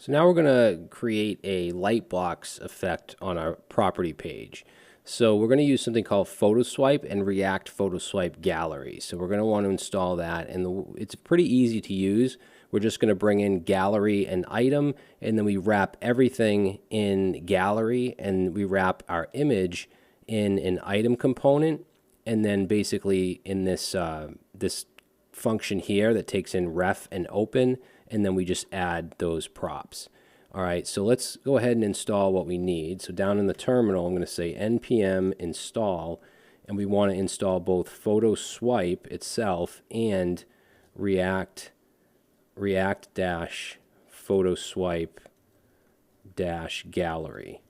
So now we're going to create a Lightbox effect on our property page. So we're going to use something called Photoswipe and React Photoswipe Gallery. So we're going to want to install that, and it's pretty easy to use. We're just going to bring in gallery and item, and then we wrap everything in gallery, and we wrap our image in an item component, and then basically in this this function here that takes in ref and open, and then we just add those props. All right, so let's go ahead and install what we need. So down in the terminal, I'm going to say npm install, and we want to install both Photoswipe itself and React-Photoswipe-gallery.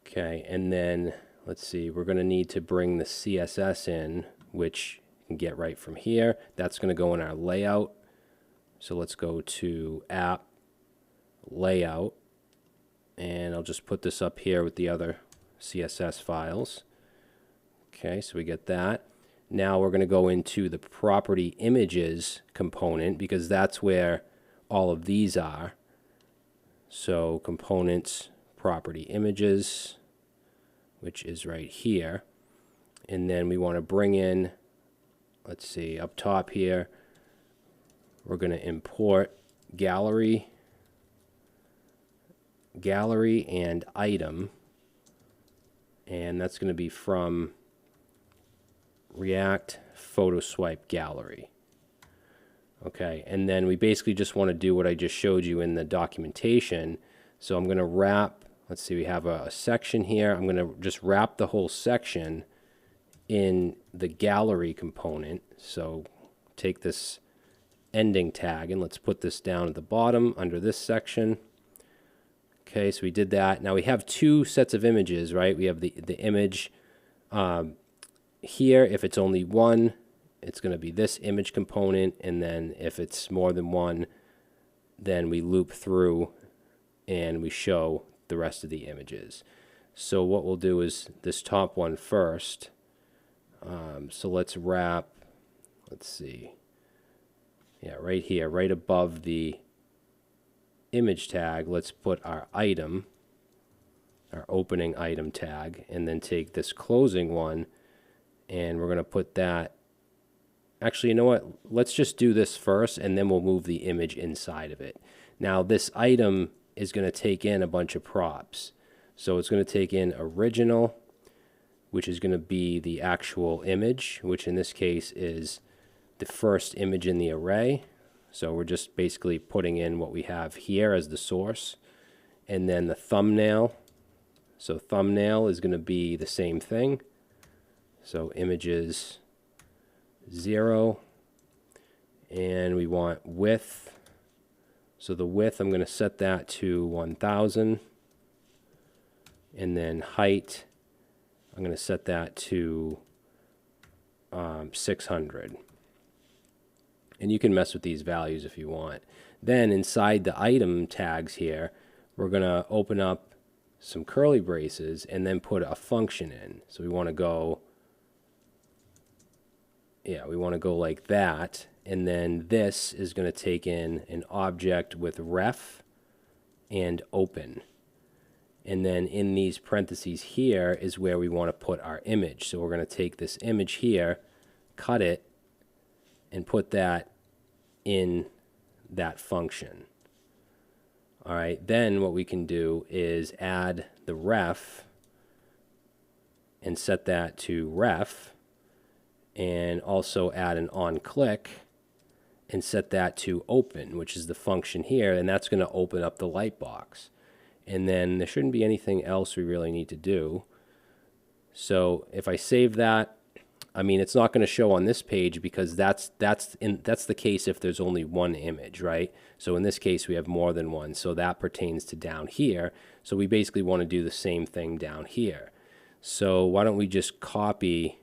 Okay, and then let's see, we're going to need to bring the CSS in, which you can get right from here. That's going to go in our layout. So let's go to app, layout, and I'll just put this up here with the other CSS files. Okay, so we get that. Now we're going to go into the property images component because that's where all of these are. So components, property images, which is right here. And then we want to bring in, let's see, up top here, we're going to import gallery and item, and that's going to be from React Photoswipe Gallery. Okay, and then we basically just want to do what I just showed you in the documentation. So I'm going to wrap, let's see, we have a section here. I'm going to just wrap the whole section in the gallery component. So take this ending tag and let's put this down at the bottom under this section. Okay, so we did that. Now we have two sets of images, right? We have the image here. If it's only one, it's going to be this image component, and then if it's more than one, then we loop through and we show the rest of the images. So what we'll do is this top one first. So let's wrap, let's see, yeah, right here, right above the image tag, let's put our item, our opening item tag, and then take this closing one, and we're going to put that, actually, you know what, let's just do this first, and then we'll move the image inside of it. Now, this item is going to take in a bunch of props. So it's going to take in original, which is going to be the actual image, which in this case is the first image in the array. So we're just basically putting in what we have here as the source. And then the thumbnail. So thumbnail is going to be the same thing. So images 0. And we want width. So the width, I'm going to set that to 1000. And then height, I'm going to set that to 600. And you can mess with these values if you want. Then inside the item tags here, we're going to open up some curly braces and then put a function in. So we want to go, yeah, we want to go like that. And then this is going to take in an object with ref and open. And then in these parentheses here is where we want to put our image. So we're going to take this image here, cut it, and put that in that function. All right, then what we can do is add the ref and set that to ref, and also add an onClick and set that to open, which is the function here, and that's going to open up the Lightbox. And then there shouldn't be anything else we really need to do. So if I save that, I mean, it's not going to show on this page because that's the case if there's only one image, right? So in this case, we have more than one. So that pertains to down here. So we basically want to do the same thing down here. So why don't we just copy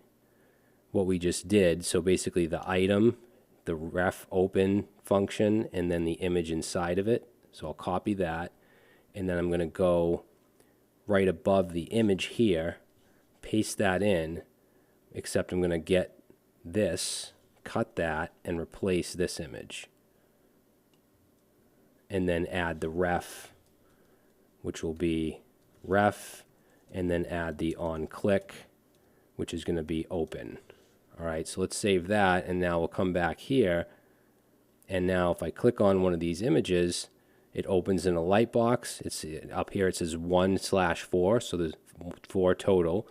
what we just did? So basically the item, the ref open function, and then the image inside of it. So I'll copy that. And then I'm going to go right above the image here, paste that in, except I'm going to get this, cut that, and replace this image. and then add the ref, which will be ref, and then add the on click, which is going to be open. All right, so let's save that, and now we'll come back here, and now if I click on one of these images, it opens in a Lightbox. It's up here, it says 1/4, so there's 4 total.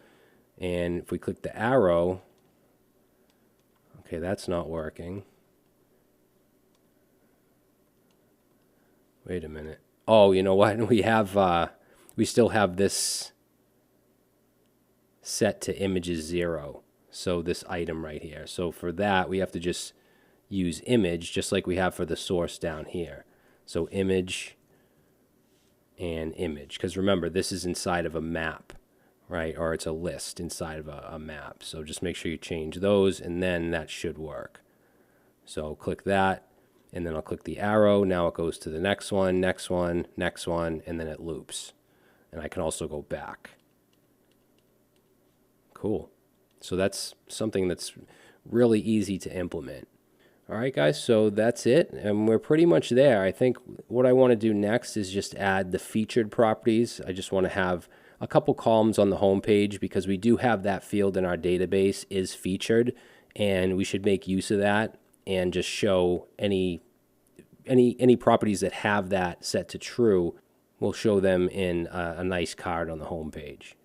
And if we click the arrow, okay, that's not working. Wait a minute. Oh, you know what? We still have this set to images 0. So this item right here. So for that, we have to just use image, just like we have for the source down here. So image and image. Because remember, this is inside of a map, right? Or it's a list inside of a map. So just make sure you change those, and then that should work. So click that, and then I'll click the arrow. Now it goes to the next one, next one, next one, and then it loops. And I can also go back. Cool. So that's something that's really easy to implement. All right, guys, so that's it, and we're pretty much there. I think what I want to do next is just add the featured properties. I just want to have a couple columns on the home page because we do have that field in our database is featured, and we should make use of that and just show any properties that have that set to true. We'll show them in a nice card on the home page.